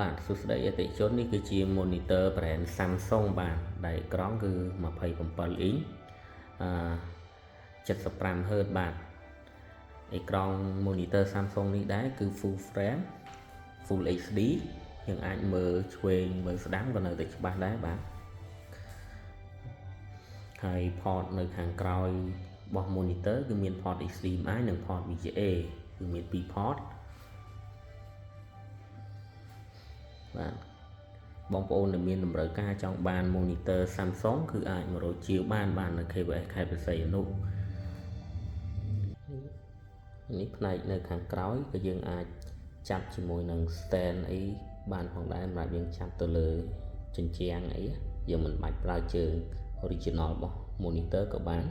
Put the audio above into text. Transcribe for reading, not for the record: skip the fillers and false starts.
បាទសួស្តីអតិថិជននេះគឺជា monitor brand Samsung បាទដែលអេក្រង់គឺ27 inch 75 Hz បាទអេក្រង់ monitor Samsung នេះដែរគឺ full frame full HD យើងអាចមើលឆ្វេងមើលស្ដាំក៏នៅតែច្បាស់ដែរបាទហើយ port នៅខាងក្រោយរបស់ monitor គឺមាន port HDMI និង port VGA គឺមាន2 port បាទបងប្អូនដែលមានតម្រូវការចង់បាន monitor Samsung គឺអាចមករកជាវបាននៅ KWS ខេត្តព្រះសីហនុនេះផ្នែកនៅខាងក្រោយក៏យើងអាចចាប់ជាមួយនឹង stand អីបានផងដែរសម្រាប់យើងចាប់ទៅលើជញ្ជាំងអីយើងមិនបាច់ប្រើជើង original របស់ monitor ក៏បាន